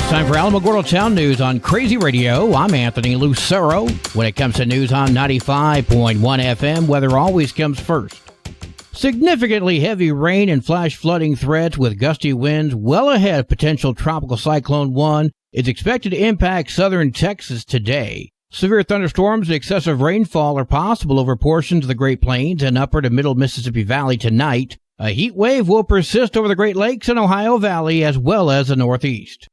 It's time for Alamogordo Town News on Crazy Radio. I'm Anthony Lucero. When it comes to news on 95.1 FM, weather always comes first. Significantly heavy rain and flash flooding threats with gusty winds well ahead of potential Tropical Cyclone 1 is expected to impact southern Texas today. Severe thunderstorms and excessive rainfall are possible over portions of the Great Plains and upper to middle Mississippi Valley tonight. A heat wave will persist over the Great Lakes and Ohio Valley as well as the Northeast.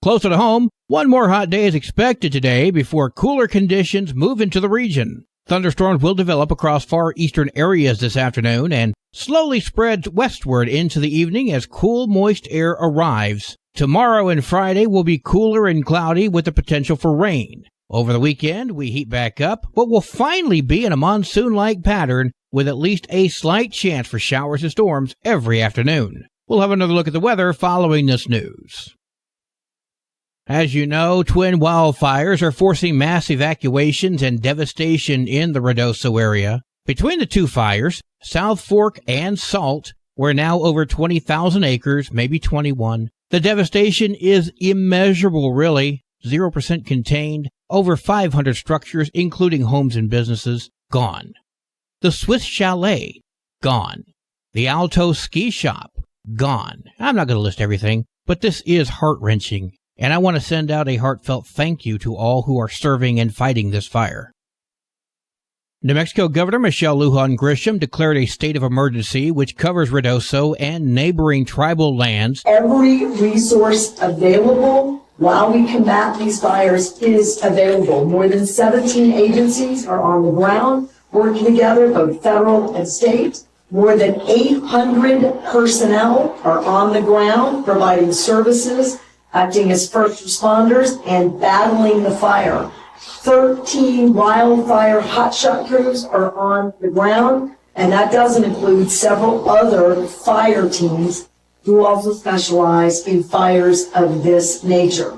Closer to home, one more hot day is expected today before cooler conditions move into the region. Thunderstorms will develop across far eastern areas this afternoon and slowly spread westward into the evening as cool, moist air arrives. Tomorrow and Friday will be cooler and cloudy with the potential for rain. Over the weekend, we heat back up, but will finally be in a monsoon-like pattern with at least a slight chance for showers and storms every afternoon. We'll have another look at the weather following this news. As you know, twin wildfires are forcing mass evacuations and devastation in the Ruidoso area. Between the two fires, South Fork and Salt, were now over 20,000 acres, maybe 21. The devastation is immeasurable, really. 0% contained, over 500 structures, including homes and businesses, gone. The Swiss Chalet, gone. The Alto Ski Shop, gone. I'm not going to list everything, but this is heart-wrenching. And I want to send out a heartfelt thank you to all who are serving and fighting this fire. New Mexico Governor Michelle Lujan Grisham declared a state of emergency which covers Ruidoso and neighboring tribal lands. Every resource available while we combat these fires is available. More than 17 agencies are on the ground working together, both federal and state. More than 800 personnel are on the ground providing services, acting as first responders and battling the fire. 13 wildfire hotshot crews are on the ground, and that doesn't include several other fire teams who also specialize in fires of this nature.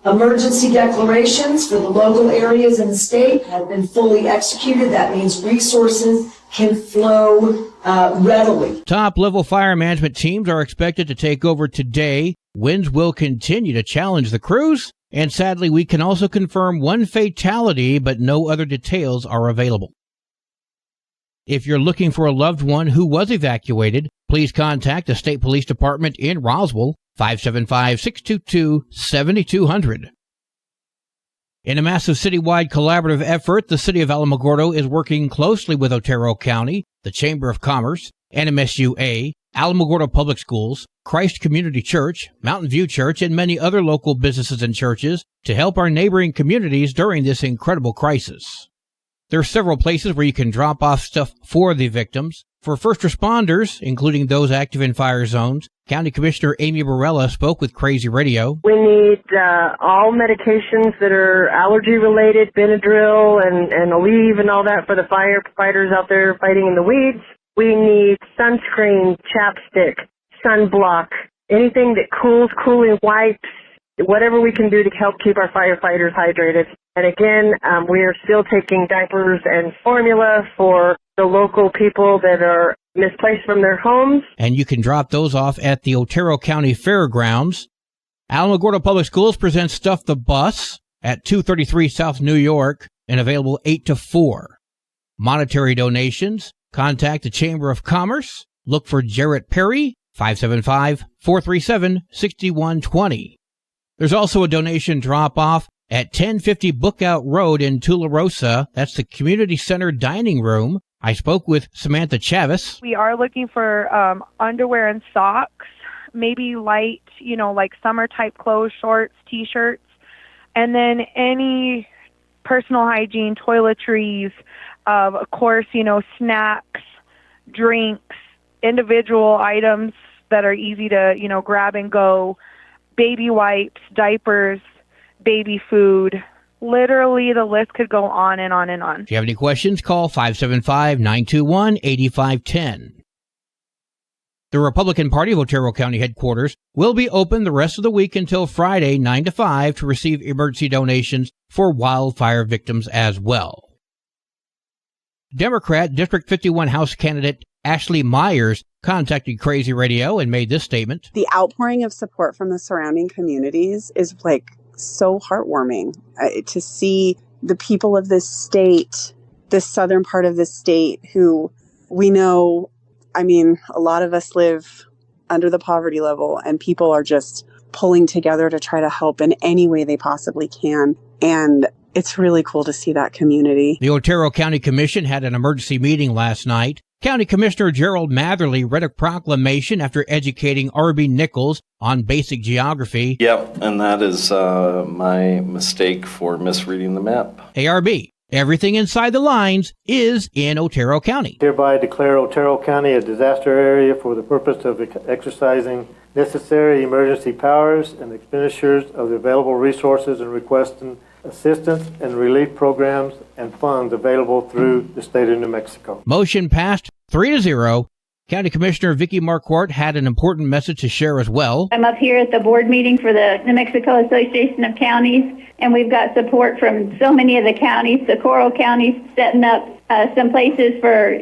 Emergency declarations for the local areas in the state have been fully executed. That means resources can flow readily. Top-level fire management teams are expected to take over today. Winds will continue to challenge the crews, and sadly, we can also confirm one fatality, but no other details are available. If you're looking for a loved one who was evacuated, please contact the State Police Department in Roswell, 575-622-7200. In a massive citywide collaborative effort, the city of Alamogordo is working closely with Otero County, the Chamber of Commerce, NMSUA, Alamogordo Public Schools, Christ Community Church, Mountain View Church, and many other local businesses and churches to help our neighboring communities during this incredible crisis. There are several places where you can drop off stuff for the victims. For first responders, including those active in fire zones, County Commissioner Amy Barella spoke with Crazy Radio. We need all medications that are allergy-related, Benadryl and Aleve and all that for the firefighters out there fighting in the weeds. We need sunscreen, chapstick, sunblock, anything that cooling wipes, whatever we can do to help keep our firefighters hydrated. And again, we are still taking diapers and formula for the local people that are misplaced from their homes. And you can drop those off at the Otero County Fairgrounds. Alamogordo Public Schools presents Stuff the Bus at 233 South New York and available 8 to 4. Monetary donations, contact the Chamber of Commerce. Look for Jarrett Perry, 575-437-6120. There's also a donation drop-off at 1050 Bookout Road in Tularosa. That's the Community Center Dining Room. I spoke with Samantha Chavis. We are looking for underwear and socks, maybe light, like summer-type clothes, shorts, T-shirts, and then any personal hygiene, toiletries, of course, snacks, drinks, individual items that are easy to, grab and go, baby wipes, diapers, baby food. Literally, the list could go on and on and on. If you have any questions, call 575-921-8510. The Republican Party of Otero County headquarters will be open the rest of the week until Friday, 9 to 5, to receive emergency donations for wildfire victims as well. Democrat District 51 House candidate Ashley Myers contacted Crazy Radio and made this statement. The outpouring of support from the surrounding communities is so heartwarming to see the people of this state, this southern part of this state, who we know, a lot of us live under the poverty level, and people are just pulling together to try to help in any way they possibly can. And it's really cool to see that community. The Otero County Commission had an emergency meeting last night. County Commissioner Gerald Matherly read a proclamation after educating R.B. Nichols on basic geography. Yep, and that is my mistake for misreading the map. ARB, everything inside the lines is in Otero County. Hereby declare Otero County a disaster area for the purpose of exercising necessary emergency powers and expenditures of the available resources and requesting assistance and relief programs and funds available through the state of New Mexico. Motion passed 3-0. County Commissioner Vicki Marquardt had an important message to share as well. I'm up here at the board meeting for the New Mexico Association of Counties, and we've got support from so many of the counties. Socorro County's setting up some places for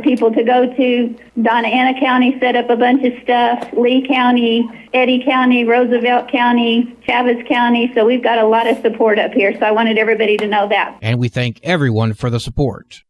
people to go to. Donna Ana County set up a bunch of stuff. Lee County, Eddy County, Roosevelt County, Chavez County. So we've got a lot of support up here. So I wanted everybody to know that. And we thank everyone for the support.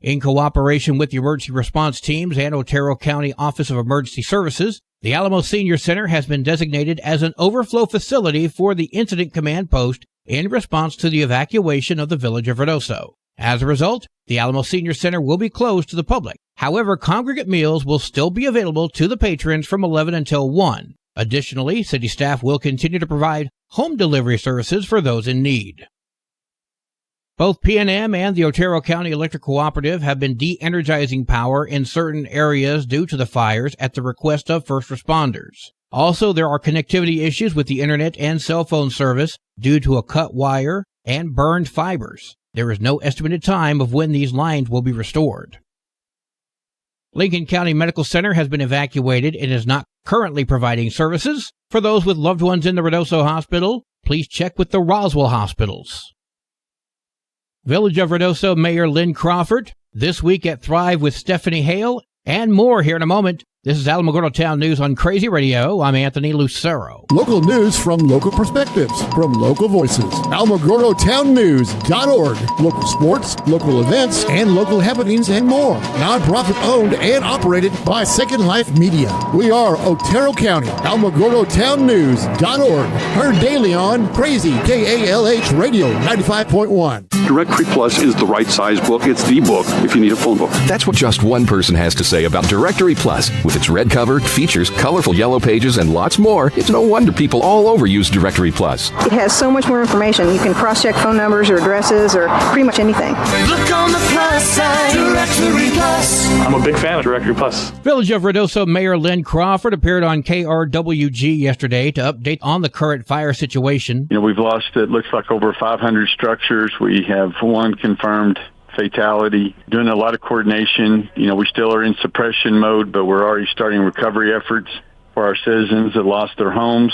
In cooperation with the emergency response teams and Otero County Office of Emergency Services, the Alamo Senior Center has been designated as an overflow facility for the Incident Command Post in response to the evacuation of the village of Verdoso. As a result, the Alamo Senior Center will be closed to the public. However, congregate meals will still be available to the patrons from 11 until 1. Additionally, city staff will continue to provide home delivery services for those in need. Both PNM and the Otero County Electric Cooperative have been de-energizing power in certain areas due to the fires at the request of first responders. Also, there are connectivity issues with the internet and cell phone service due to a cut wire and burned fibers. There is no estimated time of when these lines will be restored. Lincoln County Medical Center has been evacuated and is not currently providing services. For those with loved ones in the Verdoso Hospital, please check with the Roswell hospitals. Village of Verdoso Mayor Lynn Crawford, this week at Thrive with Stephanie Hale, and more here in a moment. This is Alamogordo Town News on Crazy Radio. I'm Anthony Lucero. Local news from local perspectives, from local voices. AlamogordoTownNews.org. Local sports, local events, and local happenings and more. Nonprofit owned and operated by Second Life Media. We are Otero County. AlamogordoTownNews.org. Heard daily on Crazy KALH Radio 95.1. Directory Plus is the right size book. It's the book if you need a phone book. That's what just one person has to say about Directory Plus. With its red cover, features, colorful yellow pages, and lots more, it's no wonder people all over use Directory Plus. It has so much more information. You can cross-check phone numbers or addresses or pretty much anything. Look on the plus side, Directory Plus. I'm a big fan of Directory Plus. Village of Verdoso Mayor Lynn Crawford appeared on KRWG yesterday to update on the current fire situation. We've lost, it looks like, over 500 structures. We have one confirmed fatality, doing a lot of coordination. We still are in suppression mode, but we're already starting recovery efforts for our citizens that lost their homes.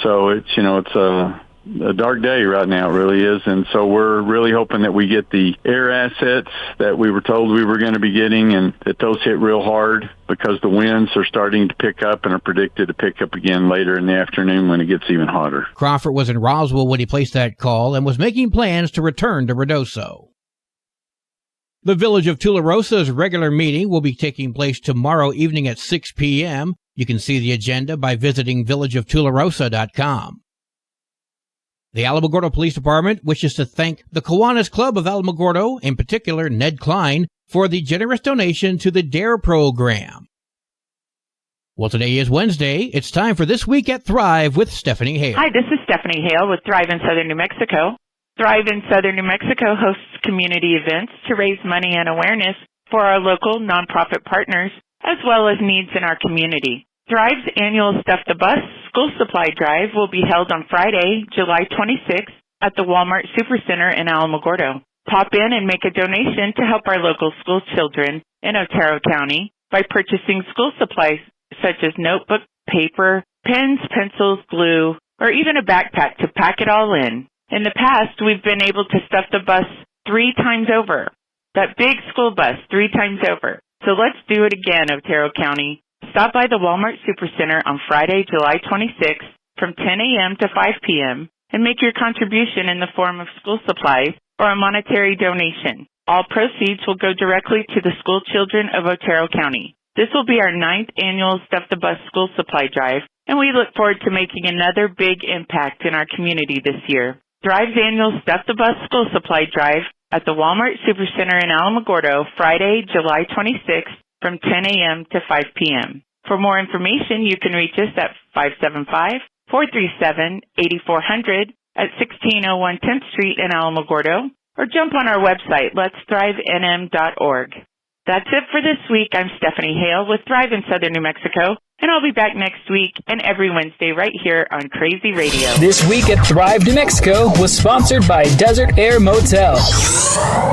So it's a dark day right now, it really is. And so we're really hoping that we get the air assets that we were told we were going to be getting, and that those hit real hard, because the winds are starting to pick up and are predicted to pick up again later in the afternoon when it gets even hotter. Crawford was in Roswell when he placed that call and was making plans to return to Verdoso. The Village of Tularosa's regular meeting will be taking place tomorrow evening at 6 p.m. You can see the agenda by visiting villageoftularosa.com. The Alamogordo Police Department wishes to thank the Kiwanis Club of Alamogordo, in particular Ned Klein, for the generous donation to the DARE program. Well, today is Wednesday. It's time for This Week at Thrive with Stephanie Hale. Hi, this is Stephanie Hale with Thrive in Southern New Mexico. Thrive in Southern New Mexico hosts community events to raise money and awareness for our local nonprofit partners, as well as needs in our community. Thrive's annual Stuff the Bus school supply drive will be held on Friday, July 26th at the Walmart Supercenter in Alamogordo. Pop in and make a donation to help our local school children in Otero County by purchasing school supplies such as notebook, paper, pens, pencils, glue, or even a backpack to pack it all in. In the past, we've been able to stuff the bus 3 times over. That big school bus 3 times over. So let's do it again, Otero County. Stop by the Walmart Supercenter on Friday, July 26th from 10 a.m. to 5 p.m. and make your contribution in the form of school supplies or a monetary donation. All proceeds will go directly to the school children of Otero County. This will be our 9th annual Stuff the Bus school supply drive, and we look forward to making another big impact in our community this year. Thrive's annual Stuff the Bus school supply drive at the Walmart Supercenter in Alamogordo, Friday, July 26th from 10 a.m. to 5 p.m. For more information, you can reach us at 575-437-8400 at 1601 10th Street in Alamogordo, or jump on our website, letsthrivnm.org. That's it for this week. I'm Stephanie Hale with Thrive in Southern New Mexico, and I'll be back next week and every Wednesday right here on Crazy Radio. This week at Thrive New Mexico was sponsored by Desert Air Motel.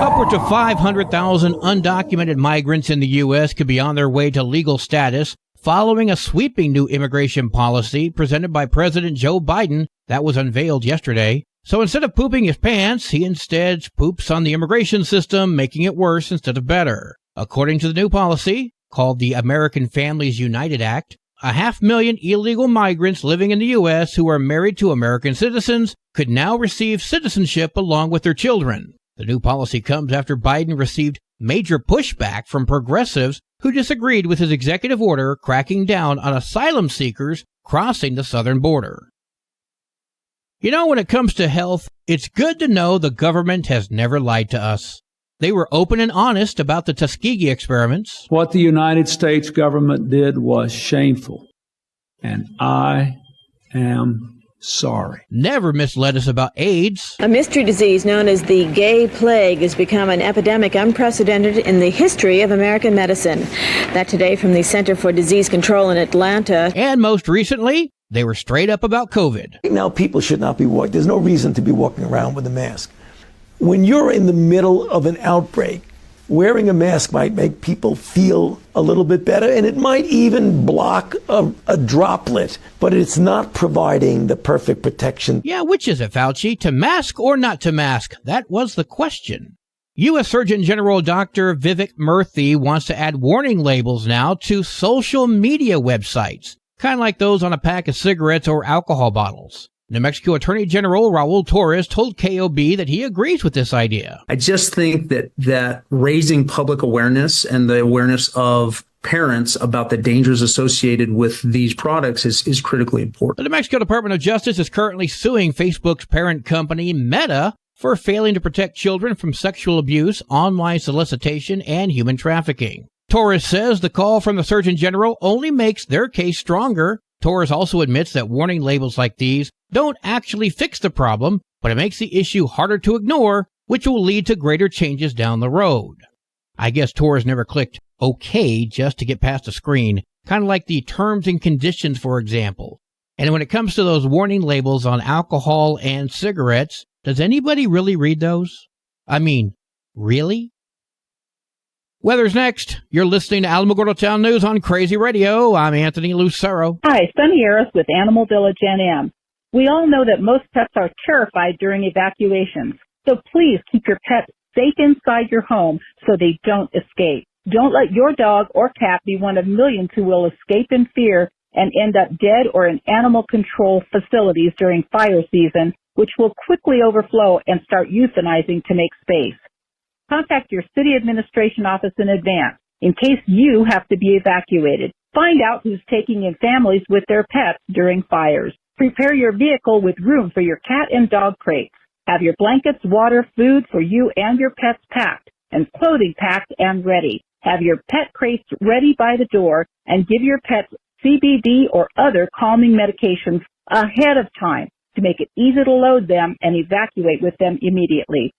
Upwards of 500,000 undocumented migrants in the U.S. could be on their way to legal status following a sweeping new immigration policy presented by President Joe Biden that was unveiled yesterday. So instead of pooping his pants, he instead poops on the immigration system, making it worse instead of better. According to the new policy, called the American Families United Act, 500,000 illegal migrants living in the U.S. who are married to American citizens could now receive citizenship along with their children. The new policy comes after Biden received major pushback from progressives who disagreed with his executive order cracking down on asylum seekers crossing the southern border. You know, when it comes to health, it's good to know the government has never lied to us. They were open and honest about the Tuskegee experiments. What the United States government did was shameful, and I am sorry. Never misled us about AIDS. A mystery disease known as the gay plague has become an epidemic unprecedented in the history of American medicine. That today from the Center for Disease Control in Atlanta. And most recently, they were straight up about COVID. Now people should not be walking. There's no reason to be walking around with a mask. When you're in the middle of an outbreak, wearing a mask might make people feel a little bit better, and it might even block a droplet, but it's not providing the perfect protection. Yeah, which is it, Fauci? To mask or not to mask? That was the question. U.S. Surgeon General Dr. Vivek Murthy wants to add warning labels now to social media websites, kind of like those on a pack of cigarettes or alcohol bottles. New Mexico Attorney General Raul Torres told KOB that he agrees with this idea. I just think that raising public awareness and the awareness of parents about the dangers associated with these products is critically important. The New Mexico Department of Justice is currently suing Facebook's parent company, Meta, for failing to protect children from sexual abuse, online solicitation, and human trafficking. Torres says the call from the Surgeon General only makes their case stronger. Torres also admits that warning labels like these don't actually fix the problem, but it makes the issue harder to ignore, which will lead to greater changes down the road. I guess Torres never clicked OK just to get past the screen, kind of like the terms and conditions, for example. And when it comes to those warning labels on alcohol and cigarettes, does anybody really read those? I mean, really? Weather's next. You're listening to Alamogordo Town News on Crazy Radio. I'm Anthony Lucero. Hi, Sunny Harris with Animal Village NM. We all know that most pets are terrified during evacuations, so please keep your pets safe inside your home so they don't escape. Don't let your dog or cat be one of millions who will escape in fear and end up dead or in animal control facilities during fire season, which will quickly overflow and start euthanizing to make space. Contact your city administration office in advance in case you have to be evacuated. Find out who's taking in families with their pets during fires. Prepare your vehicle with room for your cat and dog crates. Have your blankets, water, food for you and your pets packed, and clothing packed and ready. Have your pet crates ready by the door, and give your pets CBD or other calming medications ahead of time to make it easy to load them and evacuate with them immediately.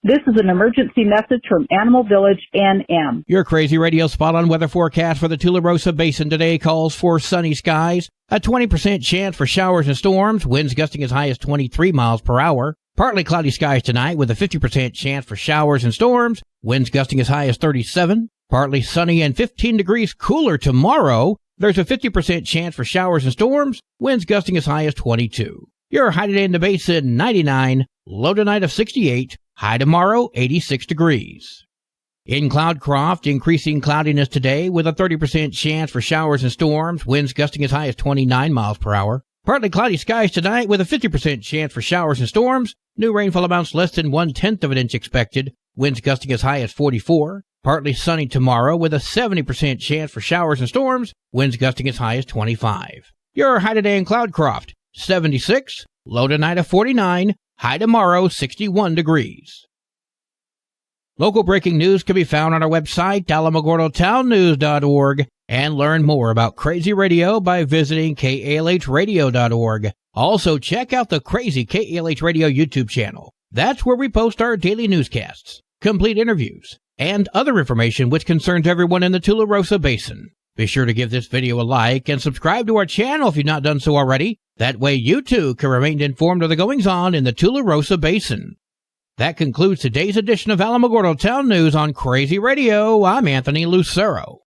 This is an emergency message from Animal Village NM. Your Crazy Radio spot-on weather forecast for the Tularosa Basin today calls for sunny skies, a 20% chance for showers and storms, winds gusting as high as 23 miles per hour. Partly cloudy skies tonight with a 50% chance for showers and storms, winds gusting as high as 37. Partly sunny and 15 degrees cooler tomorrow. There's a 50% chance for showers and storms, winds gusting as high as 22. Your high today in the Basin, 99, low tonight of 68. High tomorrow, 86 degrees. In Cloudcroft, increasing cloudiness today with a 30% chance for showers and storms, winds gusting as high as 29 miles per hour. Partly cloudy skies tonight with a 50% chance for showers and storms. New rainfall amounts less than 1/10 of an inch expected. Winds gusting as high as 44. Partly sunny tomorrow with a 70% chance for showers and storms. Winds gusting as high as 25. Your high today in Cloudcroft, 76. Low tonight of 49. High tomorrow, 61 degrees. Local breaking news can be found on our website, alamogordotownnews.org, and learn more about Crazy Radio by visiting kalhradio.org. Also, check out the Crazy KALH Radio YouTube channel. That's where we post our daily newscasts, complete interviews, and other information which concerns everyone in the Tularosa Basin. Be sure to give this video a like and subscribe to our channel if you've not done so already. That way you too can remain informed of the goings-on in the Tularosa Basin. That concludes today's edition of Alamogordo Town News on Crazy Radio. I'm Anthony Lucero.